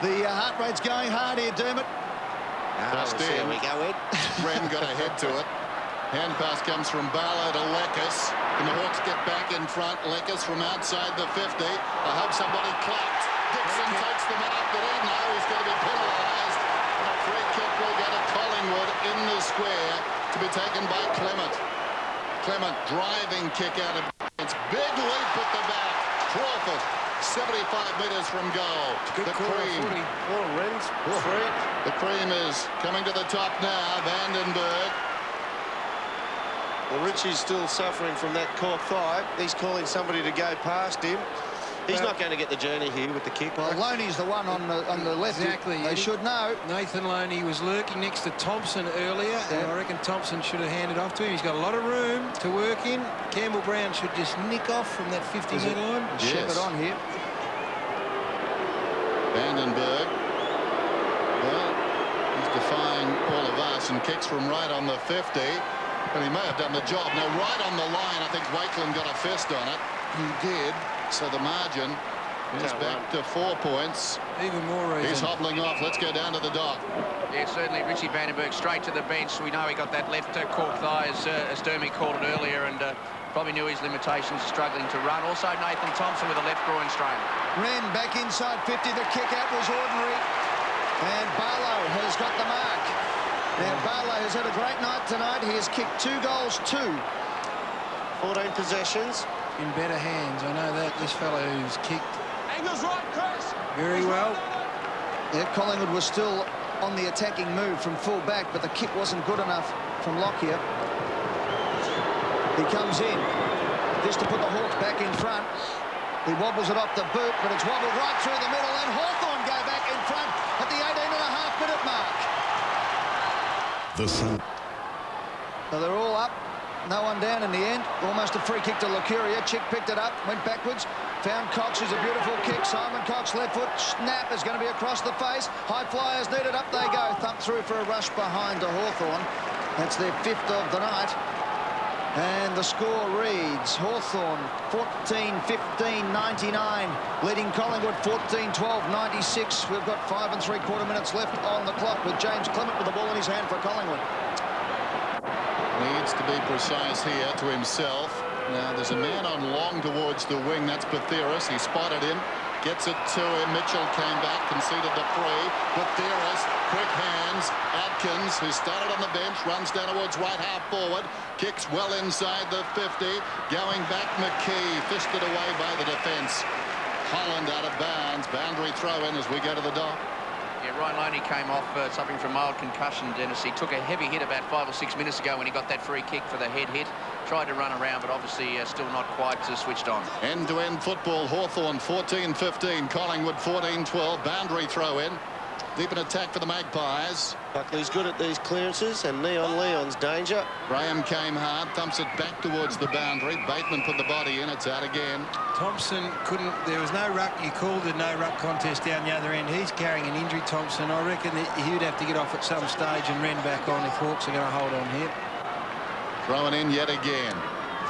The heart rate's going hard here, Dermot. There we go, Ed. Wren got a head to it. Hand pass comes from Barlow to Leckis. Can the Hawks get back in front? Leckis from outside the 50. I hope somebody clapped. Dixon takes the mark, but he knows he's going to be penalised. And a free kick will go to Collingwood in the square to be taken by Clement. Clement driving kick out of it's big leap at the back. Crawford 75 metres from goal. Good the cream. The cream is coming to the top now. Vandenberg. Well, Richie's still suffering from that cork thigh. He's calling somebody to go past him. He's not going to get the journey here with the kick. Well, Loney's the one on the left. Exactly. They should know. Nathan Loney was lurking next to Thompson earlier, and I reckon Thompson should have handed off to him. He's got a lot of room to work in. Campbell Brown should just nick off from that 50-metre line. Yes. Shepherd on here. Vandenberg. Well, he's defying all of us and kicks from right on the 50. But he may have done the job. Now, right on the line, I think Wakeland got a fist on it. He did. So the margin is back to 4 points. Even more reason. He's hobbling off. Let's go down to the dock. Yeah, certainly Richie Vandenberg straight to the bench. We know he got that left cork thigh, as Dermy called it earlier, and probably knew his limitations, struggling to run. Also, Nathan Thompson with a left groin strain. Wren back inside 50. The kick out was ordinary. And Barlow has got the mark. Now, Barlow has had a great night tonight. He has kicked 2 goals, 2. 14 possessions. In better hands. I know that. This fellow who's kicked Angles right, Chris. very well. Yeah, Collingwood was still on the attacking move from full back, but the kick wasn't good enough from Lockyer. He comes in. Just to put the Hawks back in front. He wobbles it off the boot, but it's wobbled right through the middle, and Hawthorn go back in front at the 18.5-minute mark. So they're all up. No one down in the end. Almost a free kick to Lucuria. Chick picked it up, went backwards, found Cox, who's a beautiful kick. Simon Cox, left foot, snap is going to be across the face. High flyers needed, up they go. Thump through for a rush behind to Hawthorn. That's their 5th of the night. And the score reads Hawthorn 14-15-99, leading Collingwood 14-12-96. We've got 5 3/4 minutes left on the clock with James Clement with the ball in his hand for Collingwood. Needs to be precise here to himself. Now, there's a man on long towards the wing. That's Batheris. He spotted him. Gets it to him. Mitchell came back, conceded the free. Batheris, quick hands. Atkins, who started on the bench, runs down towards right half forward. Kicks well inside the 50. Going back, McKee. Fisted away by the defence. Holland out of bounds. Boundary throw in as we go to the dock. Yeah, Ryan Loney came off suffering from mild concussion, Dennis. He took a heavy hit about 5 or 6 minutes ago when he got that free kick for the head hit. Tried to run around, but obviously still not quite switched on. End-to-end football. Hawthorn 14-15. Collingwood 14-12. Boundary throw in. Deep in attack for the Magpies. Buckley's good at these clearances, and Neon Leon's danger. Graham came hard, thumps it back towards the boundary. Bateman put the body in. It's out again. Thompson couldn't. There was no ruck. You called it no ruck contest down the other end. He's carrying an injury, Thompson. I reckon that he'd have to get off at some stage and Wren back on if Hawks are going to hold on here. Throwing in yet again.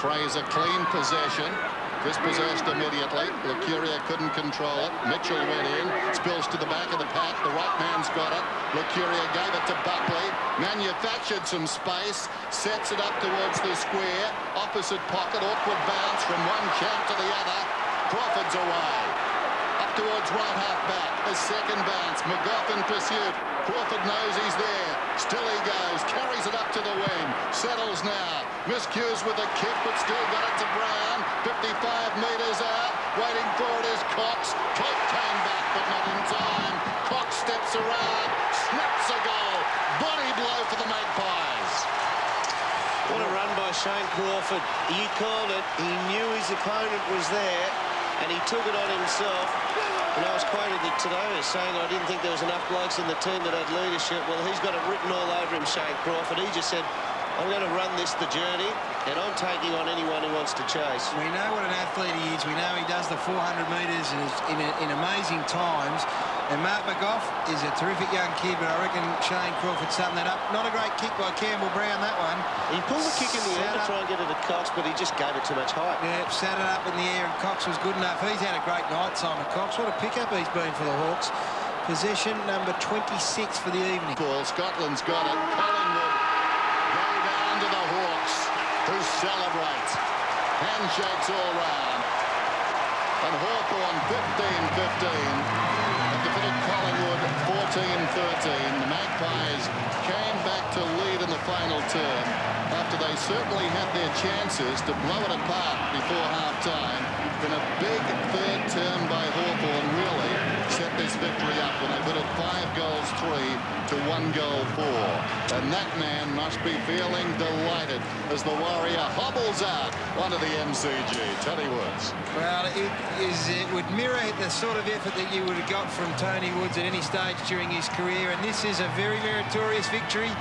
Fraser clean possession. Dispossessed immediately. Lucuria couldn't control it. Mitchell went in. Spills to the back of the pack. The right man's got it. Lucuria gave it to Buckley. Manufactured some space. Sets it up towards the square. Opposite pocket. Awkward bounce from one champ to the other. Crawford's away. Up towards right half back. A second bounce. McGough in pursuit. Crawford knows he's there. Still he goes. Carries it up to the wing. Settles now. Miscues with a kick, but still got it to Brown. 55 metres out. Waiting for it is Cox. Cox came back, but not in time. Cox steps around. Snaps a goal. Body blow for the Magpies. What a run by Shane Crawford. You called it. He knew his opponent was there, and he took it on himself. And I was quoted today as saying I didn't think there was enough blokes in the team that had leadership. Well, he's got it written all over him, Shane Crawford. He just said, I'm going to run this the journey, and I'm taking on anyone who wants to chase. We know what an athlete he is. We know he does the 400 metres in amazing times. And Mark McGough is a terrific young kid, but I reckon Shane Crawford summed that up. Not a great kick by Campbell Brown, that one. He pulled the kick in the air to try and get it to Cox, but he just gave it too much height. Yeah, sat it up in the air, and Cox was good enough. He's had a great night, Simon Cox. What a pickup he's been for the Hawks. Possession number 26 for the evening. Well, Scotland's got it. Collingwood go down to the Hawks, who celebrate. Handshakes all round. And Hawthorn 15-15. Defeated Collingwood 14-13. The Magpies came back to lead in the final term after they certainly had their chances to blow it apart before half-time. Then a big third term by Hawthorn really set this victory up when they put it 5-3 to 1-4. And that man must be feeling delighted as the Warrior hobbles out onto the MCG. Tony Woods. Well, it would mirror the sort of effort that you would have got from Tony Woods at any stage during his career, and this is a very meritorious victory.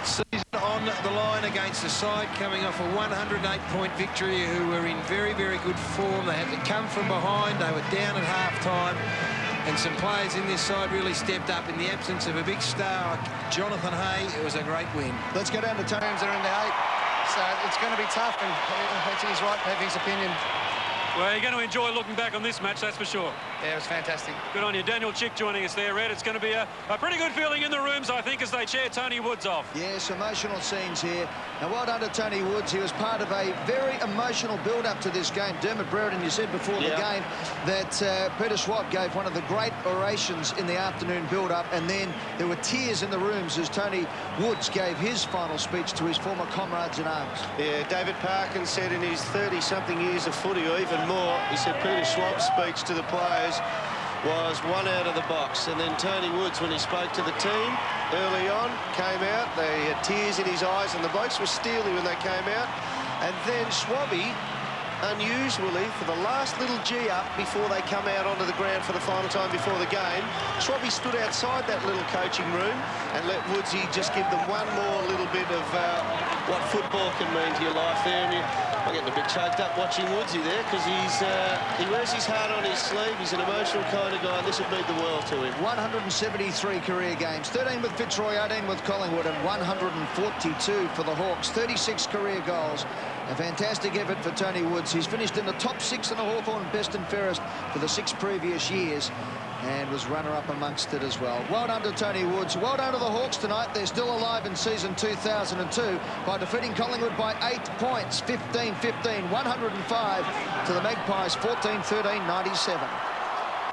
Season on the line against a side coming off a 108-point victory who were in very good form. They had to come from behind. They were down at half-time, and some players in this side really stepped up. In the absence of a big star like Jonathan Hay, it was a great win. Let's go down to teams that are in the 8. So it's going to be tough, and he's right to have his opinion. Well, you're going to enjoy looking back on this match, that's for sure. Yeah, it was fantastic. Good on you. Daniel Chick joining us there, Red. It's going to be a pretty good feeling in the rooms, I think, as they cheer Tony Woods off. Yes, emotional scenes here. Now, well done to Tony Woods. He was part of a very emotional build-up to this game. Dermot Brereton, you said before the game that Peter Schwab gave one of the great orations in the afternoon build-up, and then there were tears in the rooms as Tony Woods gave his final speech to his former comrades in arms. Yeah, David Parkin said in his 30-something years of footy, or even more, he said Peter Schwab's speech to the players was one out of the box. And then Tony Woods, when he spoke to the team early on, came out. They had tears in his eyes, and the blokes were steely when they came out. And then Schwabby, unusually, for the last little G up before they come out onto the ground for the final time before the game, Schwabby stood outside that little coaching room and let Woodsy just give them one more little bit of what football can mean to your life there. And I'm getting a bit choked up watching Woodsy there, because he wears his heart on his sleeve. He's an emotional kind of guy, and this would mean the world to him. 173 career games, 13 with Fitzroy, 18 with Collingwood, and 142 for the Hawks. 36 career goals. A fantastic effort for Tony Woods. He's finished in the top 6 in the Hawthorn best and fairest for the 6 previous years, and was runner-up amongst it as well. Well done to Tony Woods. Well done to the Hawks tonight. They're still alive in season 2002 by defeating Collingwood by 8 points, 15-15, 105 to the Magpies, 14-13, 97.